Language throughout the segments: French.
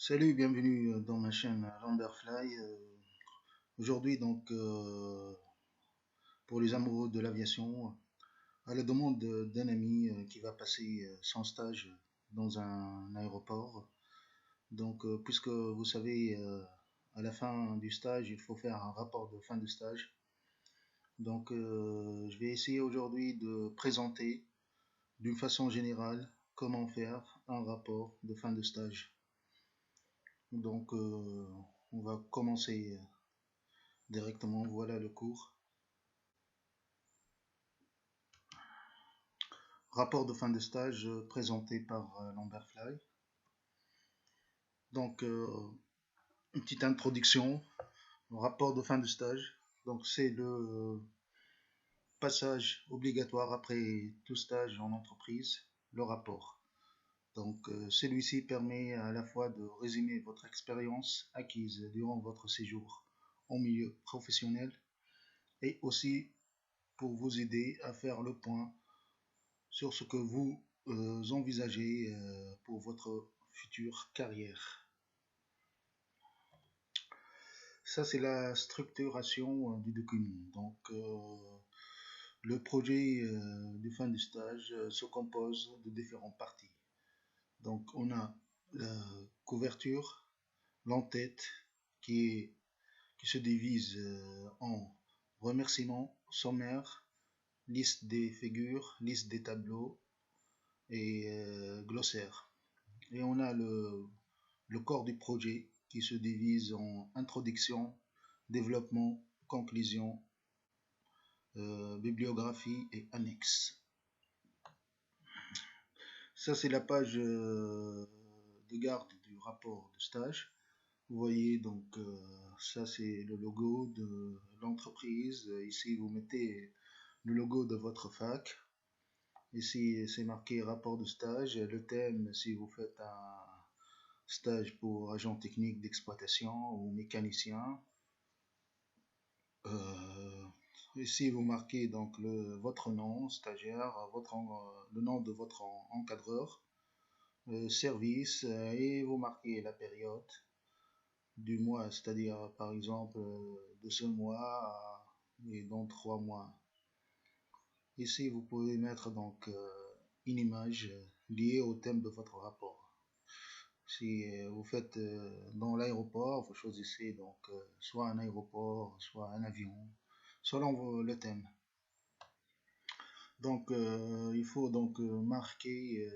Salut, bienvenue dans ma chaîne Lamberfly. Aujourd'hui, pour les amoureux de l'aviation, à la demande d'un ami qui va passer son stage dans un aéroport. Puisque vous savez, à la fin du stage, il faut faire un rapport de fin de stage. Je vais essayer aujourd'hui de présenter d'une façon générale comment faire un rapport de fin de stage. Donc, euh, on va commencer directement. Voilà le cours. Rapport de fin de stage présenté par Lamberfly. Donc, une petite introduction. Rapport de fin de stage. Donc, c'est le passage obligatoire après tout stage en entreprise, le rapport. Celui-ci permet à la fois de résumer votre expérience acquise durant votre séjour en milieu professionnel et aussi pour vous aider à faire le point sur ce que vous envisagez pour votre future carrière. Ça, c'est la structuration du document. Le projet de fin de stage se compose de différentes parties. Donc, on a la couverture, l'entête qui se divise en remerciements, sommaire, liste des figures, liste des tableaux et glossaire. Et on a le corps du projet qui se divise en introduction, développement, conclusion, bibliographie et annexe. Ça, c'est la page de garde du rapport de stage. Vous voyez, ça, c'est le logo de l'entreprise. Ici, vous mettez le logo de votre fac. Ici, c'est marqué rapport de stage. Le thème, si vous faites un stage pour agent technique d'exploitation ou mécanicien. Ici, vous marquez votre nom, stagiaire, le nom de votre encadreur, service, et vous marquez la période du mois, c'est-à-dire par exemple de ce mois et dans 3 mois. Ici, vous pouvez mettre une image liée au thème de votre rapport. Si vous faites dans l'aéroport, vous choisissez soit un aéroport, soit un avion, selon le thème. Il faut marquer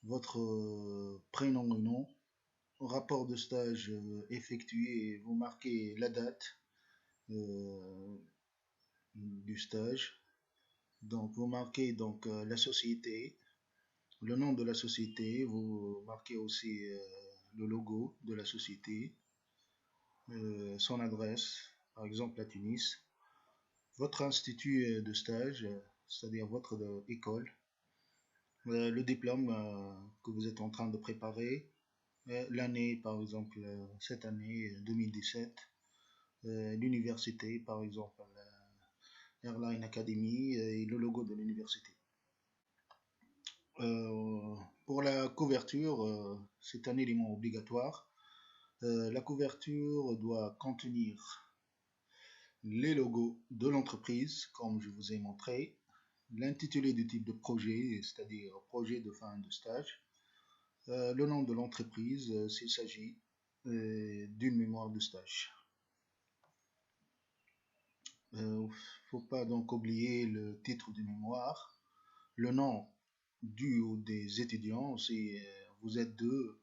votre prénom et nom. Rapport de stage effectué, vous marquez la date du stage. Donc, vous marquez la société, le nom de la société. Vous marquez aussi le logo de la société, son adresse, par exemple à Tunis, votre institut de stage, c'est-à-dire votre école, le diplôme que vous êtes en train de préparer, l'année, par exemple, cette année 2017, l'université, par exemple, Airline Academy et le logo de l'université. Pour la couverture, c'est un élément obligatoire. La couverture doit contenir les logos de l'entreprise, comme je vous ai montré, l'intitulé du type de projet, c'est-à-dire projet de fin de stage, le nom de l'entreprise s'il s'agit d'une mémoire de stage. Faut pas donc oublier le titre du mémoire, le nom du ou des étudiants si vous êtes deux,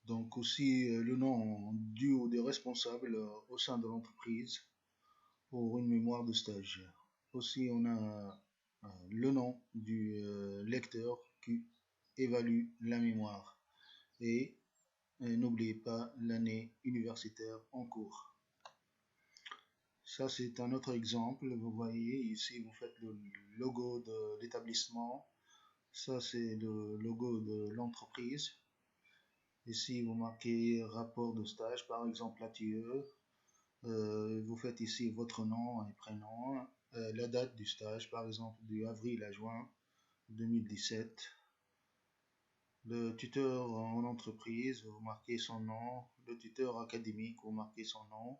donc aussi le nom du ou des responsables au sein de l'entreprise pour une mémoire de stage. Aussi, on a le nom du lecteur qui évalue la mémoire. Et n'oubliez pas l'année universitaire en cours. Ça, c'est un autre exemple. Vous voyez ici, vous faites le logo de l'établissement. Ça, c'est le logo de l'entreprise. Ici, vous marquez rapport de stage, par exemple ATE. Vous faites ici votre nom et prénom, la date du stage, par exemple du avril à juin 2017. Le tuteur en entreprise, vous marquez son nom. Le tuteur académique, vous marquez son nom.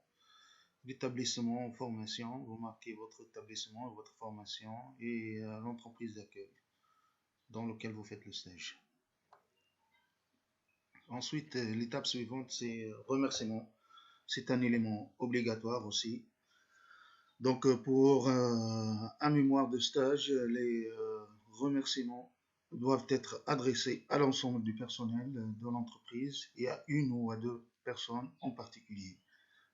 L'établissement en formation, vous marquez votre établissement et votre formation et l'entreprise d'accueil dans lequel vous faites le stage. Ensuite, l'étape suivante, c'est remerciement. C'est un élément obligatoire aussi. Donc, pour un mémoire de stage, les remerciements doivent être adressés à l'ensemble du personnel de l'entreprise et à une ou à deux personnes en particulier.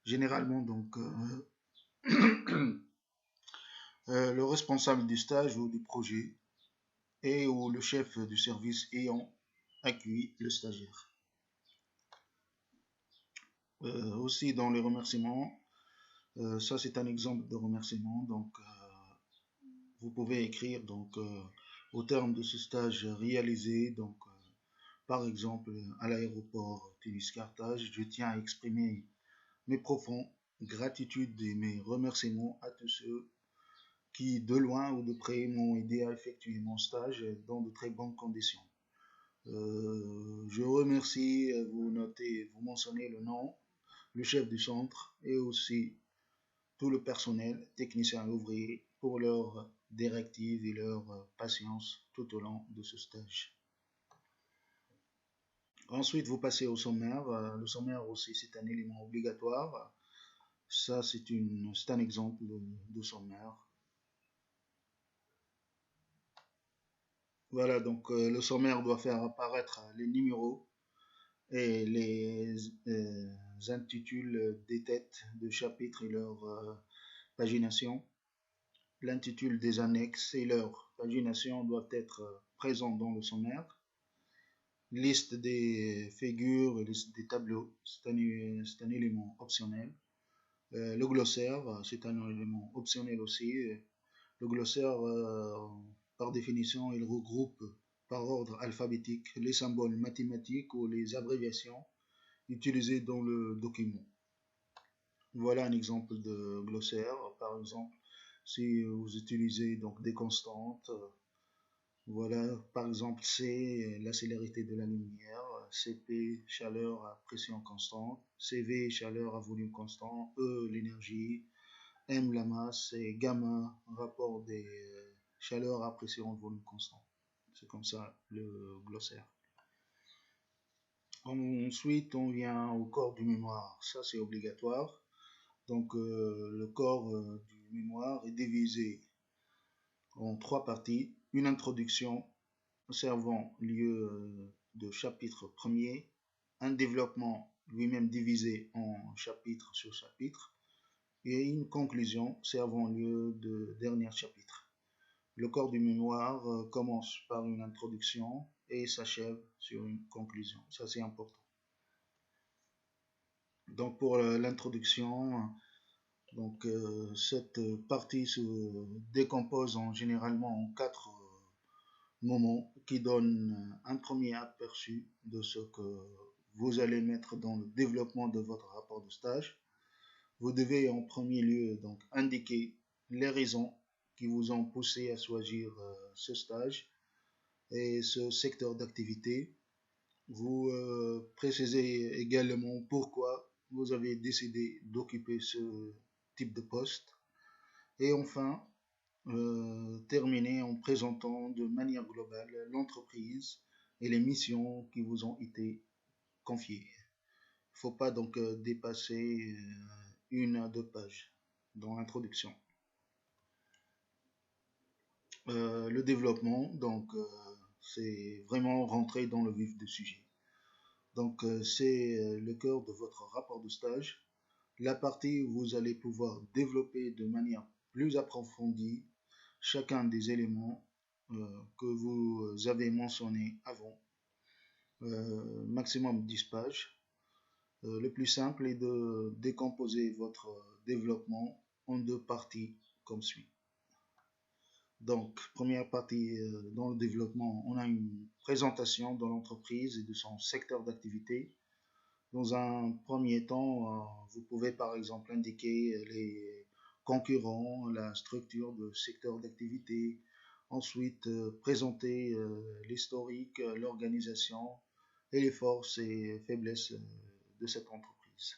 Généralement, donc, le responsable du stage ou du projet et ou le chef du service ayant accueilli le stagiaire. Aussi dans les remerciements, ça c'est un exemple de remerciement. Donc, vous pouvez écrire donc au terme de ce stage réalisé, donc par exemple à l'aéroport Tunis-Carthage, je tiens à exprimer mes profonds gratitudes et mes remerciements à tous ceux qui, de loin ou de près, m'ont aidé à effectuer mon stage dans de très bonnes conditions. Je remercie, vous notez, vous mentionnez le nom, le chef du centre et aussi tout le personnel, technicien et ouvrier, pour leur directive et leur patience tout au long de ce stage. Ensuite, vous passez au sommaire. Le sommaire aussi, c'est un élément obligatoire. Ça, c'est un exemple de sommaire. Voilà, donc le sommaire doit faire apparaître les numéros et les intitules des têtes de chapitres et leur pagination. L'intitulé des annexes et leur pagination doivent être présents dans le sommaire. Liste des figures, liste des tableaux, c'est un élément optionnel. Le glossaire, c'est un élément optionnel aussi. Le glossaire, par définition, il regroupe par ordre alphabétique les symboles mathématiques ou les abréviations utilisées dans le document. Voilà un exemple de glossaire. Par exemple, si vous utilisez donc des constantes, voilà, par exemple C, la célérité de la lumière, Cp, chaleur à pression constante, Cv, chaleur à volume constant, E, l'énergie, M, la masse, et gamma, rapport des chaleurs à pression volume constant. C'est comme ça le glossaire. Ensuite, on vient au corps du mémoire. Ça, c'est obligatoire. Donc, le corps du mémoire est divisé en trois parties. Une introduction servant lieu de chapitre premier, un développement lui-même divisé en chapitre sur chapitre, et une conclusion servant lieu de dernier chapitre. Le corps du mémoire commence par une introduction et s'achève sur une conclusion. Ça, c'est important. Donc, pour l'introduction, donc, cette partie se décompose généralement en quatre moments qui donnent un premier aperçu de ce que vous allez mettre dans le développement de votre rapport de stage. Vous devez en premier lieu donc indiquer les raisons qui vous ont poussé à choisir ce stage et ce secteur d'activité. Vous précisez également pourquoi vous avez décidé d'occuper ce type de poste. Et enfin, terminer en présentant de manière globale l'entreprise et les missions qui vous ont été confiées. Il ne faut pas donc dépasser une à deux pages dans l'introduction. Le développement, donc c'est vraiment rentrer dans le vif du sujet. Donc c'est le cœur de votre rapport de stage, la partie où vous allez pouvoir développer de manière plus approfondie chacun des éléments que vous avez mentionnés avant, maximum 10 pages. Le plus simple est de décomposer votre développement en deux parties comme suit. Donc, première partie dans le développement, on a une présentation de l'entreprise et de son secteur d'activité. Dans un premier temps, vous pouvez par exemple indiquer les concurrents, la structure de secteur d'activité, Ensuite, présenter l'historique, l'organisation et les forces et faiblesses de cette entreprise.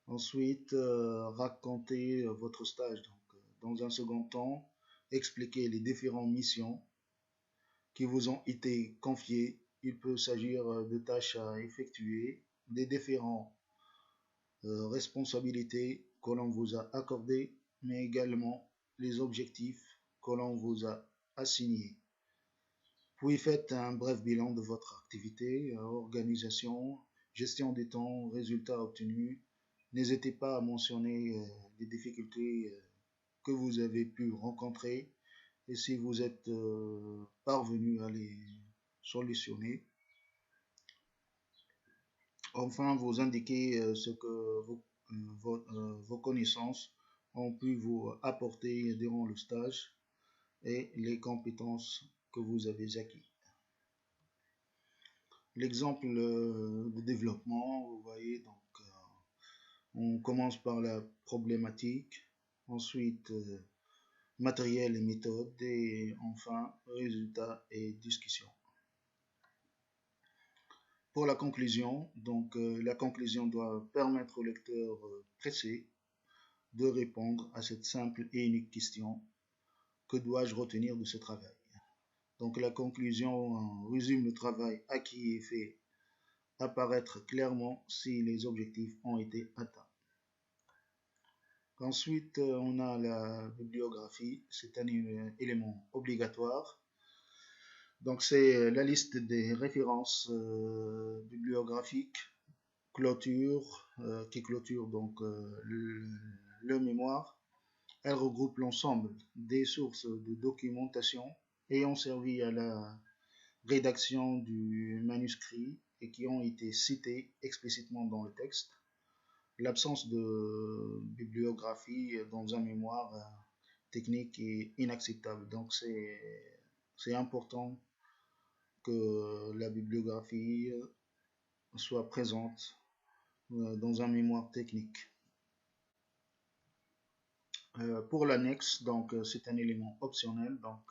Ensuite, raconter votre stage. Donc, dans un second temps, expliquer les différentes missions qui vous ont été confiées. Il peut s'agir de tâches à effectuer, des différentes responsabilités que l'on vous a accordées, mais également les objectifs que l'on vous a assignés. Puis faites un bref bilan de votre activité, organisation, gestion des temps, résultats obtenus. N'hésitez pas à mentionner les difficultés que vous avez pu rencontrer et si vous êtes parvenu à les solutionner. Enfin, vous indiquez ce que vos connaissances ont pu vous apporter durant le stage et les compétences que vous avez acquis. L'exemple de développement, vous voyez, donc on commence par la problématique, ensuite matériel et méthode, et enfin résultats et discussion. Pour la conclusion, donc la conclusion doit permettre au lecteur pressé de répondre à cette simple et unique question: que dois-je retenir de ce travail? Donc la conclusion résume le travail acquis et fait apparaître clairement si les objectifs ont été atteints. Ensuite, on a la bibliographie, c'est un élément obligatoire. Donc c'est la liste des références bibliographiques qui clôture donc le mémoire. Elle regroupe l'ensemble des sources de documentation ayant servi à la rédaction du manuscrit et qui ont été citées explicitement dans le texte. L'absence de bibliographie dans un mémoire technique est inacceptable. Donc c'est important que la bibliographie soit présente dans un mémoire technique. Pour l'annexe, donc c'est un élément optionnel. Donc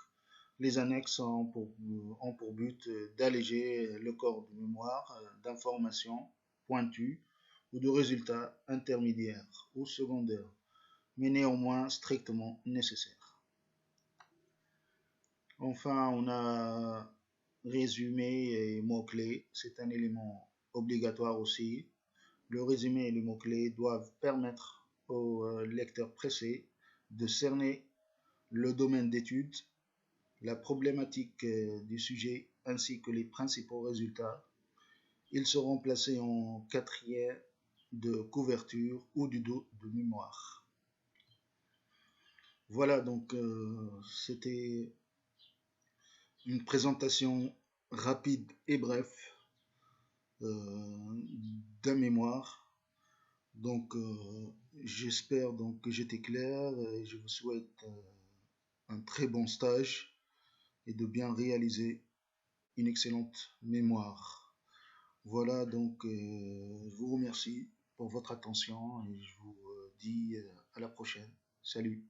les annexes ont pour but d'alléger le corps de mémoire d'informations pointues ou de résultats intermédiaires ou secondaires, mais néanmoins strictement nécessaires. Enfin, on a résumé et mots-clés, c'est un élément obligatoire aussi. Le résumé et les mots-clés doivent permettre au lecteur pressé de cerner le domaine d'étude, la problématique du sujet ainsi que les principaux résultats. Ils seront placés en quatrième de couverture ou du dos de mémoire. Voilà, donc c'était une présentation rapide et bref d'un mémoire. Donc j'espère donc que j'étais clair et je vous souhaite un très bon stage et de bien réaliser une excellente mémoire. Voilà, donc je vous remercie pour votre attention et je vous dis à la prochaine. Salut.